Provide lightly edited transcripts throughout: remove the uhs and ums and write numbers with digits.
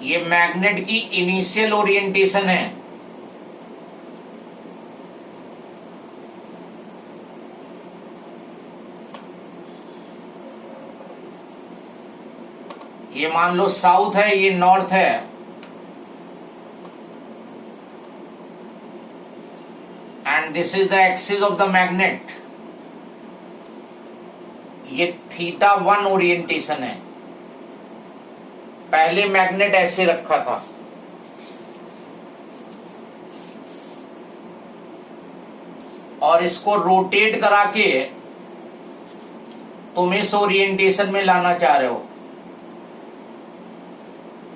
ये मैग्नेट की initial orientation है। ये मान लो साउथ है, ये नॉर्थ है। And this is the axis of the magnet. ये θ1 ओरिएंटेशन है। पहले मैग्नेट ऐसे रखा था, और इसको रोटेट करा के तुम इस ओरिएंटेशन में लाना चाह रहे हो।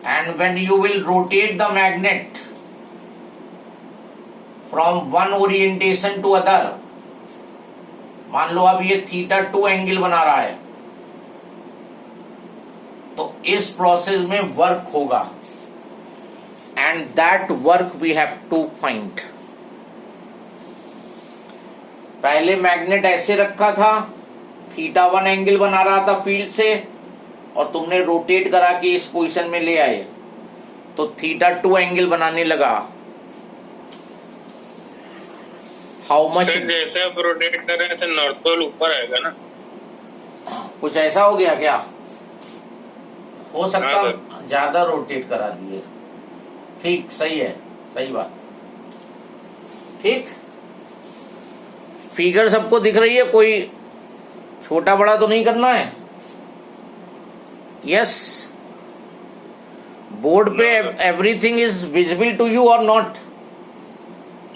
And when you will rotate the magnet from one orientation to other, मान लो अब ये θ2 एंगल बना रहा है, तो इस प्रोसेस में वर्क होगा। And that work we have to find. पहले मैग्नेट ऐसे रखा था, θ1 एंगल बना रहा था फील्ड से, और तुमने रोटेट करा के इस पोजीशन में ले आए, तो θ2 एंगल बनाने लगा। How much? जैसे आप रोटेट कर रहे हैं नॉर्थ पोल ऊपर आएगा ना, कुछ ऐसा हो गया क्या? हो सकता हाँ सर। ज्यादा रोटेट करा दिए। ठीक, सही है, सही बात। ठीक, फिगर सबको दिख रही है? कोई छोटा बड़ा तो नहीं करना है? यस, बोर्ड पे everything is visible to you और नॉट?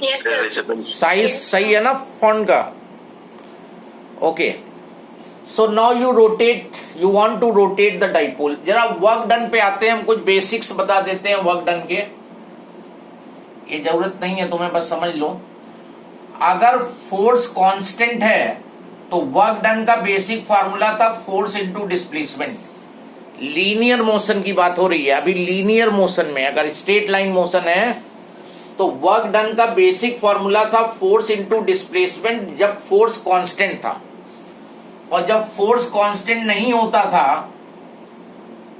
Yes sir. साइज सही है ना फॉन्ट का? Okay, so now you rotate, you want to rotate the dipole. जरा वर्क डन पे आते हैं, हम कुछ बेसिक्स बता देते हैं वर्क डन के। ये जरूरत नहीं है तुम्हें, बस समझ लो। अगर फोर्स कांस्टेंट है तो वर्क डन का बेसिक फार्मूला था force into displacement. Linear motion की बात हो रही है अभी। लीनियर मोशन में अगर स्ट्रेट लाइन मोशन है तो वर्क डन का बेसिक फार्मूला था फोर्स इनटू डिस्प्लेसमेंट, जब फोर्स कांस्टेंट था। और जब फोर्स कांस्टेंट नहीं होता था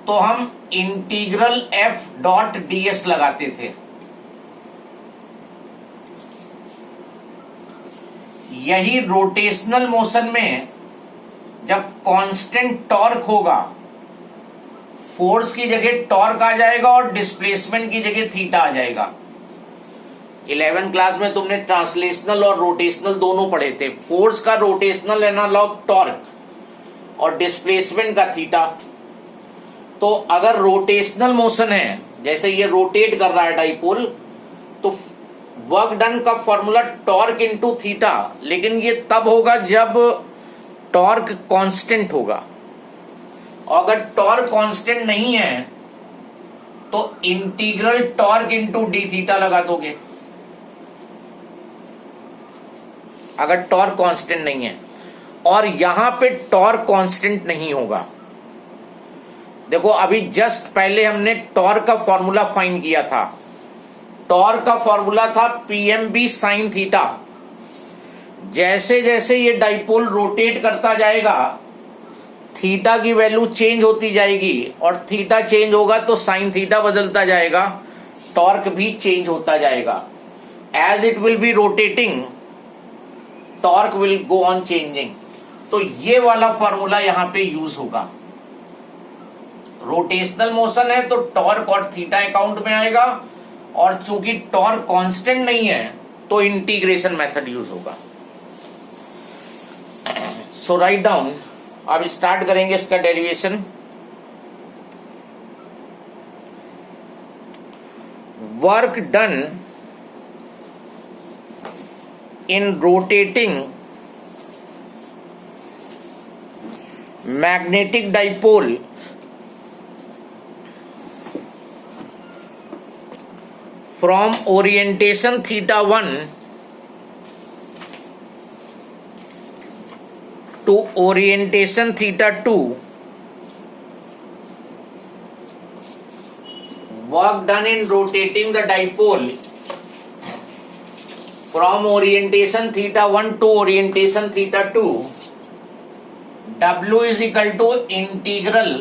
तो हम इंटीग्रल एफ डॉट ds लगाते थे। यही रोटेशनल मोशन में जब कांस्टेंट टॉर्क होगा, फोर्स की जगह टॉर्क आ जाएगा और डिस्प्लेसमेंट की जगह थीटा आ जाएगा। 11th क्लास में तुमने ट्रांसलेशनल और रोटेशनल दोनों पढ़े थे। फोर्स का रोटेशनल एनालॉग टॉर्क और डिस्प्लेसमेंट का थीटा। तो अगर रोटेशनल मोशन है, जैसे ये रोटेट कर रहा है डाइपोल, तो वर्क डन का फॉर्मूला टॉर्क इनटू थीटा, लेकिन ये तब होगा जब टॉर्क कांस्टेंट होगा। और अगर टॉर्क कांस्टेंट नहीं है तो integral torque into D theta लगा दोगे, अगर टॉर्क कांस्टेंट नहीं है। और यहां पे टॉर्क कांस्टेंट नहीं होगा। देखो, अभी जस्ट पहले हमने टॉर्क का फॉर्मूला फाइंड किया था। टॉर्क का फॉर्मूला था pmb sin थीटा। जैसे जैसे ये डाइपोल रोटेट करता जाएगा, थीटा की वैल्यू चेंज होती जाएगी, और थीटा चेंज होगा तो साइन थीटा बदलता जाएगा, टॉर्क भी चेंज होता जाएगा। As it will be rotating, torque will go on changing. तो ये वाला फॉर्मूला यहां पे यूज होगा। रोटेशनल मोशन है तो टॉर्क और थीटा अकाउंट में आएगा, और चूंकि टॉर्क कांस्टेंट नहीं है तो इंटीग्रेशन मेथड यूज होगा। सो राइट डाउन, अब स्टार्ट करेंगे इसका derivation. Work done in rotating magnetic dipole from orientation θ1 to orientation θ2, work done in rotating the dipole from orientation θ1 to orientation θ2, W is equal to integral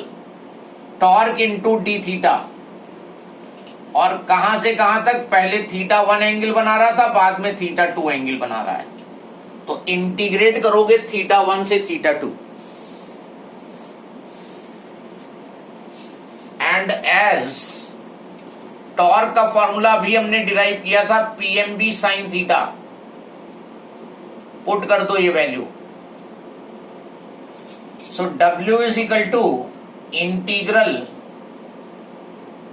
torque into D theta, और कहां से कहां तक, पहले theta 1 angle बना रहा था, बाद में थीटा 2 एंगल बना रहा है, तो इंटीग्रेट करोगे थीटा 1 से थीटा 2, एंड एज टॉर्क का फॉर्मूला अभी हमने डिराइव किया था पीएमबी साइन थीटा, पुट कर दो ये value. So W is equal to integral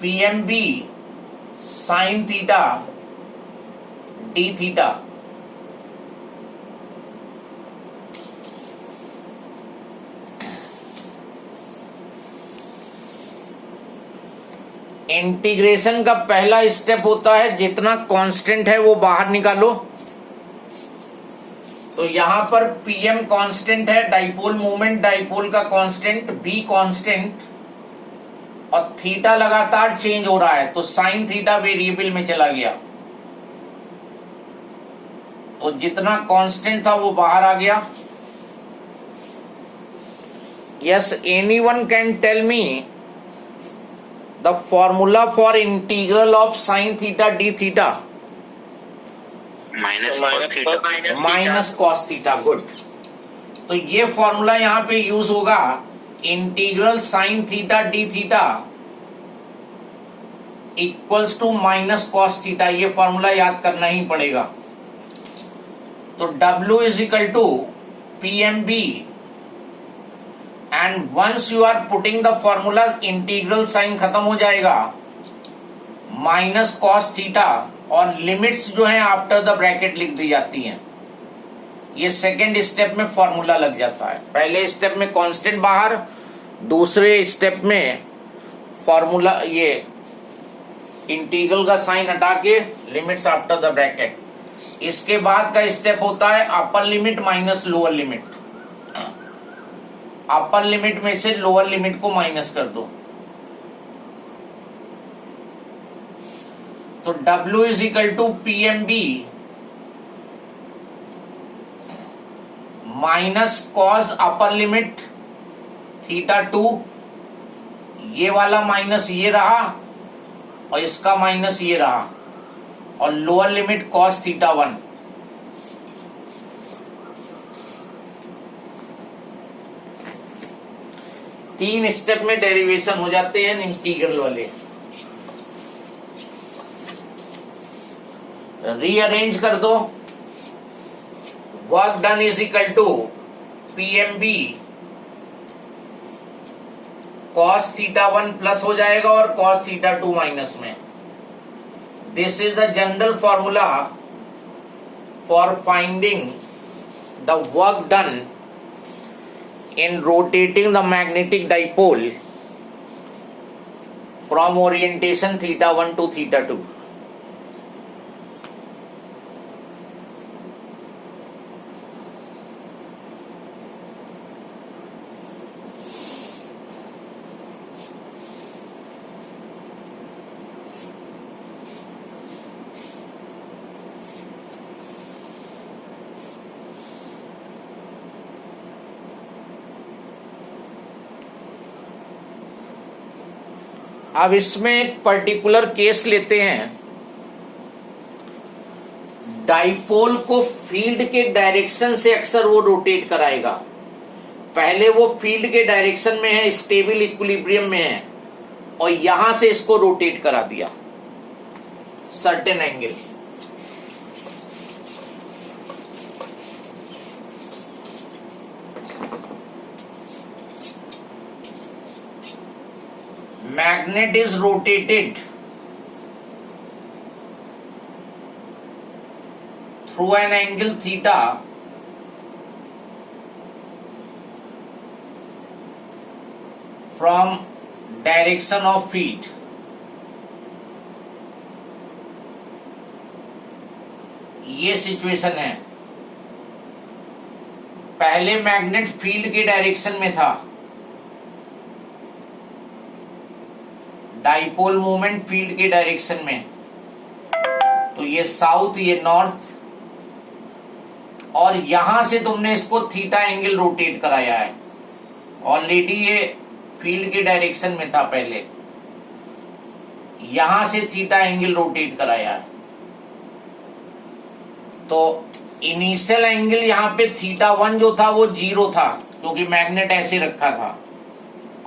PMB sine theta d theta, integration का पहला स्टेप होता है जितना कांस्टेंट है वो बाहर निकालो। तो यहां पर पीएम कांस्टेंट है, डाइपोल मोमेंट, डाइपोल का कांस्टेंट, बी कांस्टेंट, और थीटा लगातार चेंज हो रहा है, तो साइन थीटा वेरिएबल में चला गया, तो जितना कांस्टेंट था वो बाहर आ गया। Yes, anyone can tell me the formula for integral of sine theta d theta? Minus cos theta. Good. तो ये फॉर्मूला यहां पे यूज होगा, integral sine theta d theta equals to minus cos theta, ये फॉर्मूला याद करना ही पड़ेगा। तो W is equal to P M B, and once you are putting the formula, integral sine खत्म हो जाएगा, माइनस कॉस थीटा, और लिमिट्स जो है आफ्टर द ब्रैकेट लिख दी जाती हैं। ये सेकेंड स्टेप में फॉर्मूला लग जाता है। पहले स्टेप में कांस्टेंट बाहर, दूसरे स्टेप में फॉर्मूला, ये इंटीग्रल का साइन हटा के लिमिट्स आफ्टर द ब्रैकेट। इसके बाद का स्टेप होता है upper limit minus lower limit. Upper limit में से लोअर लिमिट को माइनस कर दो, तो W is equal to P M B minus cos upper limit theta 2, ये वाला माइनस ये रहा, और इसका माइनस ये रहा, और लोअर लिमिट कॉस थीटा 1। तीन स्टेप में डेरिवेशन हो जाते हैं इंटीग्रल वाले। रीअरेंज कर दो, work done is equal to PMB cos theta 1 plus हो जाएगा और कॉस थीटा 2 माइनस में। This is the general formula for finding the work done in rotating the magnetic dipole from orientation theta 1 to theta 2. अब इसमें एक particular case लेते हैं। Dipole को फील्ड के डायरेक्शन से अक्सर वो रोटेट कराएगा। पहले वो फील्ड के डायरेक्शन में है, स्टेबल इक्विलिब्रियम में है, और यहां से इसको रोटेट करा दिया certain angle. Magnet is rotated through an angle theta from direction of field. ये सिचुएशन है। पहले मैग्नेट फील्ड के डायरेक्शन में था, डाइपोल मूवमेंट फील्ड के डायरेक्शन में, तो ये साउथ, ये नॉर्थ, और यहां से तुमने इसको थीटा एंगल रोटेट कराया है। ऑलरेडी ये फील्ड के डायरेक्शन में था पहले, यहां से थीटा एंगल रोटेट कराया है, तो इनिशियल एंगल यहां पे θ1 जो था वो 0 था क्योंकि मैग्नेट ऐसे रखा था,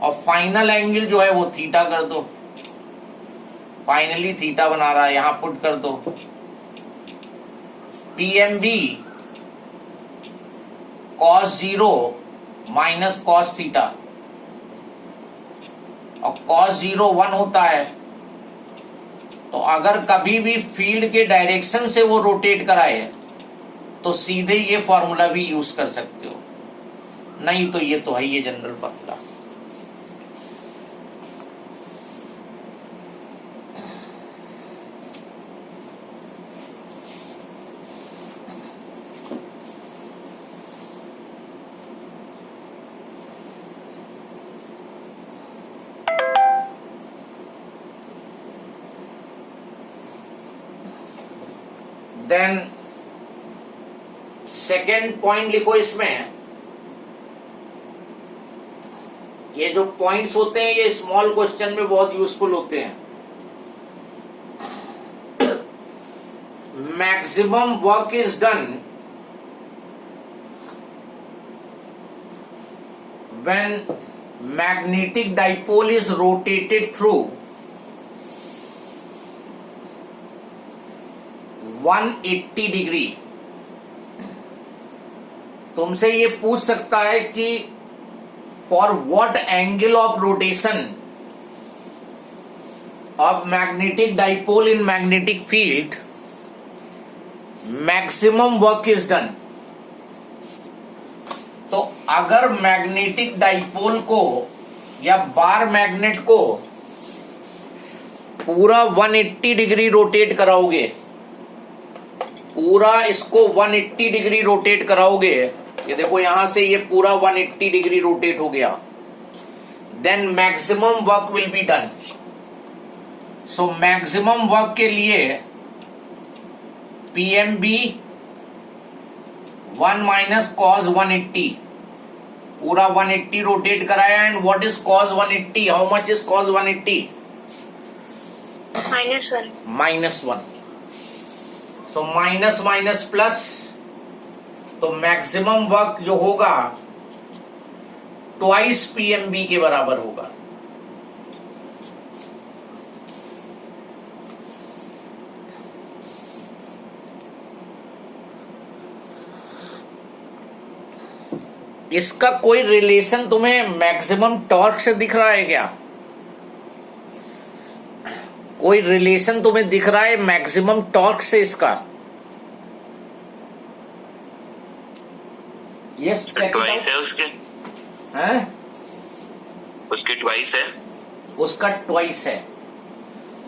और फाइनल एंगल जो है वो थीटा कर दो, फाइनली थीटा बना रहा है, यहां पुट कर दो PMB cos 0 minus cos theta, और cos 0 1 होता है, तो अगर कभी भी फील्ड के डायरेक्शन से वो रोटेट कराए तो सीधे ये फॉर्मूला भी यूज कर सकते हो, नहीं तो ये तो है ये general formula. Then second point लिखो इसमें, ये जो पॉइंट्स होते हैं ये स्मॉल क्वेश्चन में बहुत यूजफुल होते हैं। Maximum work is done when magnetic dipole is rotated through 180 degree. तुमसे ये पूछ सकता है कि for what angle of rotation of magnetic dipole in magnetic field maximum work is done. तो अगर मैग्नेटिक डाइपोल को या बार मैग्नेट को पूरा 180 डिग्री रोटेट कराओगे, पूरा इसको 180 डिग्री रोटेट कराओगे, ये देखो यहां से ये पूरा 180 डिग्री रोटेट हो गया, then maximum work will be done. So maximum work के लिए PMB 1 माइनस cos 180, पूरा 180 रोटेट कराया, and what is cos 180? How much is cos 180? -1. -1। So minus minus plus, तो मैक्सिमम वर्क जो होगा ट्वाइस PMB के बराबर होगा। इसका कोई रिलेशन तुम्हें मैक्सिमम टॉर्क से दिख रहा है क्या? कोई रिलेशन तुम्हें दिख रहा है मैक्सिमम टॉर्क से इसका? यस, ट्वाइस है उसके, हैं? उसके ट्वाइस है, उसका ट्वाइस है।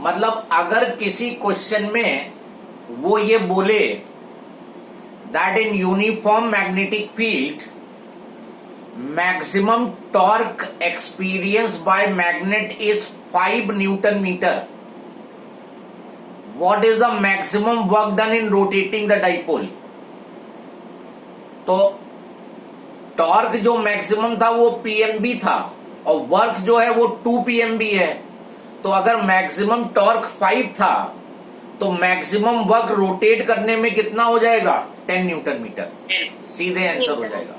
मतलब अगर किसी क्वेश्चन में वो ये बोले that in uniform magnetic field maximum torque experience by magnet is 5 newton metre, what is the maximum work done in rotating the dipole? तो टॉर्क जो मैक्सिमम था वो PMB था, और वर्क जो है वो 2 PMB है। तो अगर मैक्सिमम टॉर्क 5 था तो मैक्सिमम वर्क रोटेट करने में कितना हो जाएगा? 10 न्यूटन मीटर। सीधे आंसर हो जाएगा।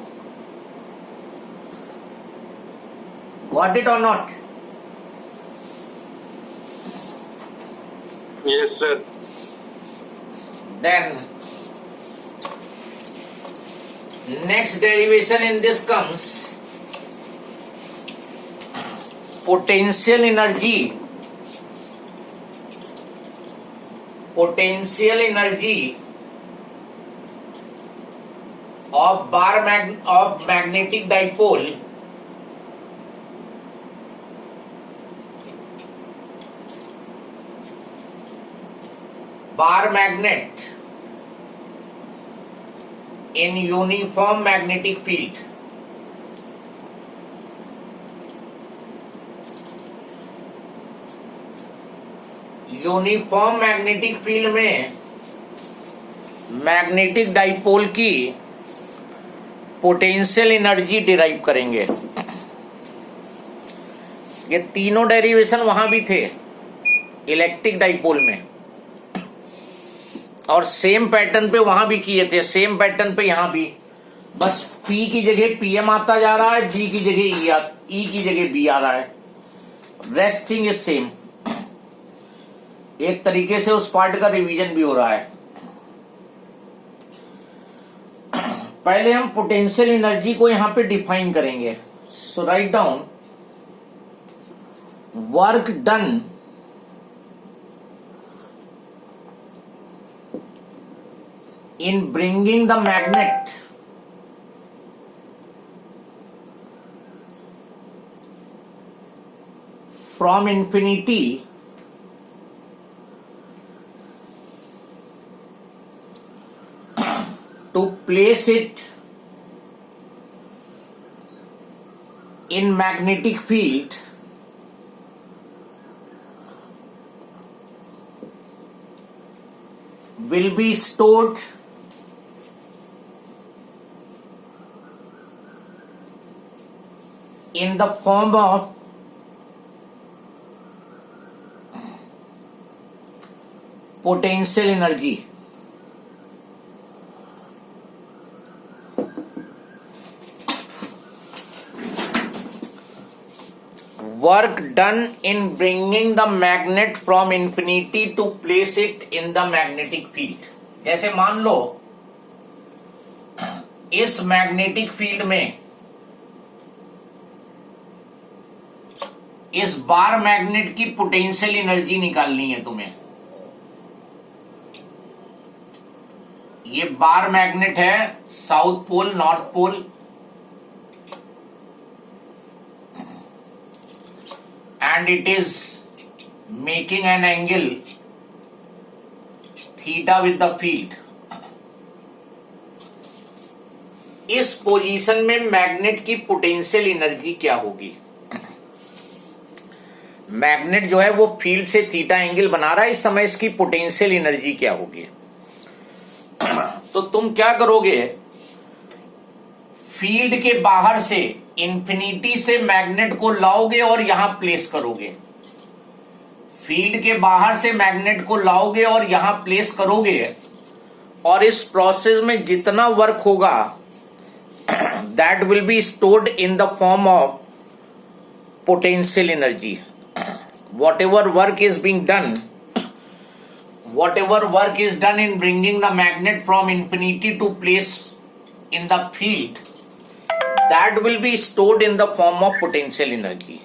गॉट इट और not? Yes sir. Then next derivation in this comes potential energy of magnetic dipole bar magnet in uniform magnetic field। Uniform magnetic फील्ड में मैग्नेटिक डाइपोल की पोटेंशियल एनर्जी डिराइव करेंगे। ये तीनों डेरिवेशन वहां भी थे इलेक्ट्रिक डाइपोल में, और सेम पैटर्न पे वहां भी किए थे, सेम पैटर्न पे यहां भी, बस P की जगह PM आता जा रहा है, G की जगह E की जगह B आ रहा है, रेस्ट थिंग इज सेम। एक तरीके से उस पार्ट का रिवीजन भी हो रहा है। पहले हम पोटेंशियल एनर्जी को यहां पे डिफाइन करेंगे। So write down work done in bringing the magnet from infinity to place it in magnetic field will be stored in the form of potential energy. Work done in bringing the magnet from infinity to place it in the magnetic field. जैसे मान लो इस magnetic फील्ड में इस bar magnet की potential energy निकालनी है तुम्हें। ये बार मैग्नेट है, south pole north pole, and it is making an angle theta with the field. इस पोजीशन में मैग्नेट की पोटेंशियल एनर्जी क्या होगी? मैग्नेट जो है वो फील्ड से थीटा एंगल बना रहा है, इस समय इसकी पोटेंशियल एनर्जी क्या होगी? तो तुम क्या करोगे, फील्ड के बाहर से इंफिनिटी से मैग्नेट को लाओगे और यहां प्लेस करोगे। फील्ड के बाहर से मैग्नेट को लाओगे और यहां प्लेस करोगे, और इस प्रोसेस में जितना वर्क होगा that will be stored in the form of potential energy. whatever work is done in bringing the magnet from infinity to place in the field, that will be stored in the form of potential energy.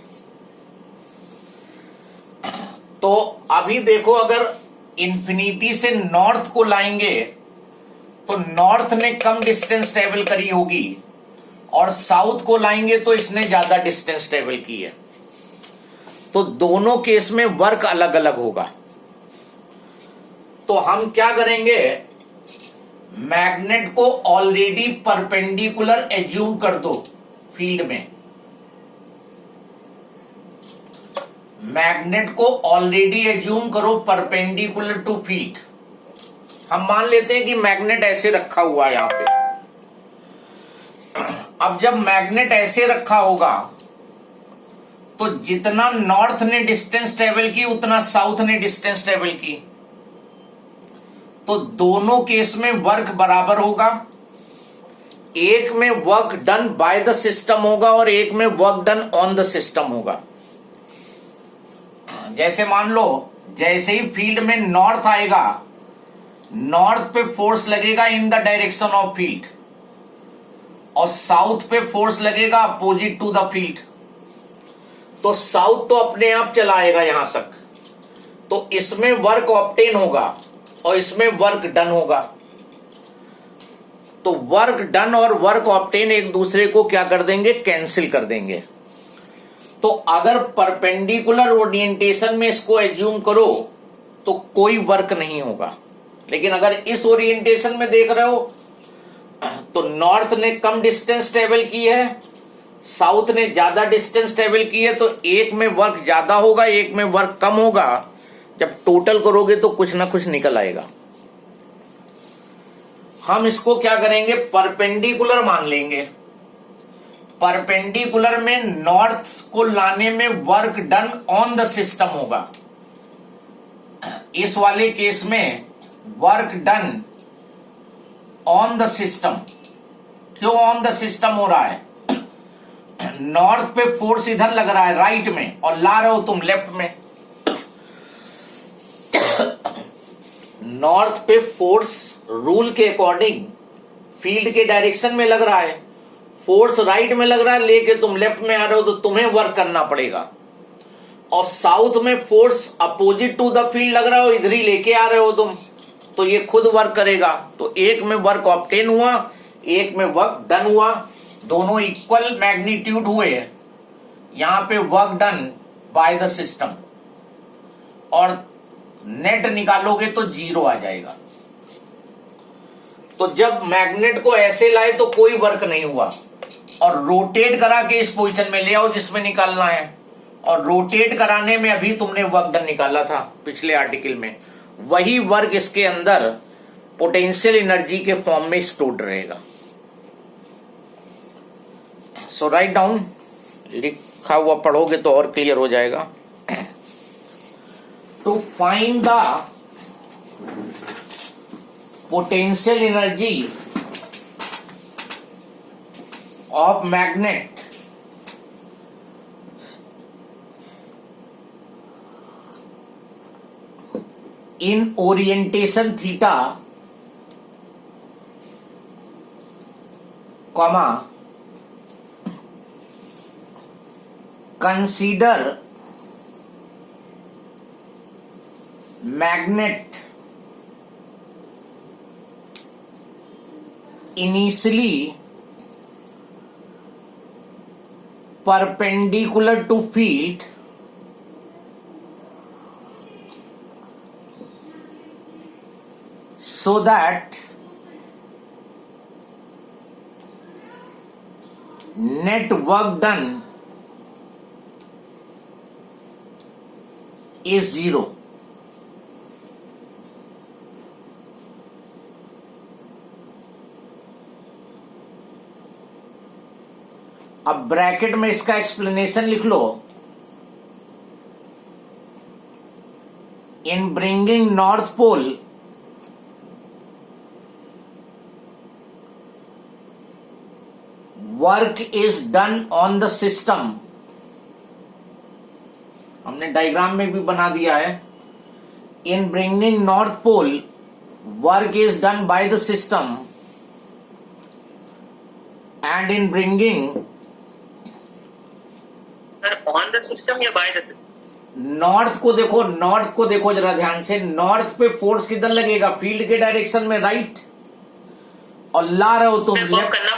तो अभी देखो, अगर infinity से north को लाएंगे तो north ने कम distance travel करी होगी, और साउथ को लाएंगे तो इसने ज्यादा डिस्टेंस ट्रेवल की है। तो दोनों केस में वर्क अलग अलग होगा। तो हम क्या करेंगे, मैग्नेट को ऑलरेडी परपेंडिकुलर एज्यूम कर दो फील्ड में। मैग्नेट को ऑलरेडी एज्यूम करो परपेंडिकुलर टू फील्ड। हम मान लेते हैं कि मैग्नेट ऐसे रखा हुआ है यहां पे। अब जब मैग्नेट ऐसे रखा होगा तो जितना नॉर्थ ने डिस्टेंस ट्रेवल की उतना साउथ ने डिस्टेंस ट्रेवल की, तो दोनों केस में वर्क बराबर होगा। एक में work done by the system होगा और एक में work done on the system होगा। जैसे मान लो, जैसे ही फील्ड में नॉर्थ आएगा, नॉर्थ पे फोर्स लगेगा in the direction of field, और साउथ पे फोर्स लगेगा अपोजिट टू द फील्ड। तो साउथ तो अपने आप चला आएगा यहां तक, तो इसमें वर्क ऑब्टेन होगा और इसमें वर्क डन होगा। तो वर्क डन और वर्क ऑब्टेन एक दूसरे को क्या कर देंगे, कैंसिल कर देंगे। तो अगर परपेंडिकुलर ओरिएंटेशन में इसको एज्यूम करो तो कोई वर्क नहीं होगा, लेकिन अगर इस ओरिएंटेशन में देख रहे हो तो नॉर्थ ने कम डिस्टेंस ट्रेवल की है, साउथ ने ज्यादा डिस्टेंस ट्रेवल की है, तो एक में वर्क ज्यादा होगा एक में वर्क कम होगा। जब टोटल करोगे तो कुछ ना कुछ निकल आएगा। हम इसको क्या करेंगे, परपेंडिकुलर मान लेंगे। परपेंडिकुलर में नॉर्थ को लाने में work done on the system होगा। इस वाले केस में work done on the system. क्यों ऑन द सिस्टम हो रहा है? नॉर्थ पे फोर्स इधर लग रहा है राइट में और ला रहे हो तुम लेफ्ट में। नॉर्थ पे फोर्स रूल के अकॉर्डिंग फील्ड के डायरेक्शन में लग रहा है, फोर्स राइट में लग रहा है, लेके तुम लेफ्ट में आ रहे हो तो तुम्हें वर्क करना पड़ेगा। और साउथ में force opposite to the field लग रहा हो, इधर ही लेके आ रहे हो तुम, तो ये खुद वर्क करेगा। तो एक में वर्क ऑब्टेन हुआ, एक में वर्क डन हुआ, दोनों इक्वल मैग्नीट्यूड हुए। यहां पे work done by the system, और नेट निकालोगे तो 0 आ जाएगा। तो जब मैग्नेट को ऐसे लाए तो कोई वर्क नहीं हुआ, और रोटेट करा के इस पोजीशन में ले आओ जिसमें निकालना है, और रोटेट कराने में अभी तुमने वर्क डन निकाला था पिछले आर्टिकल में, वही वर्क इसके अंदर पोटेंशियल एनर्जी के फॉर्म में स्टोर्ड रहेगा। सो राइट डाउन, लिखा हुआ पढ़ोगे तो और क्लियर हो जाएगा। To find the potential energy of magnet in orientation theta, comma, consider magnet initially perpendicular to field so that net work done is 0. अब ब्रैकेट में इसका एक्सप्लेनेशन लिख लो। In bringing north pole work is done on the system. हमने diagram में भी बना दिया है। In bringing north pole work is done by the system and in bringing on the system या बाय द सिस्टम? नॉर्थ को देखो जरा ध्यान से। नॉर्थ पे फोर्स किधर लगेगा? फील्ड के डायरेक्शन में, राइट, और ला रहे हो तुम लेफ्ट।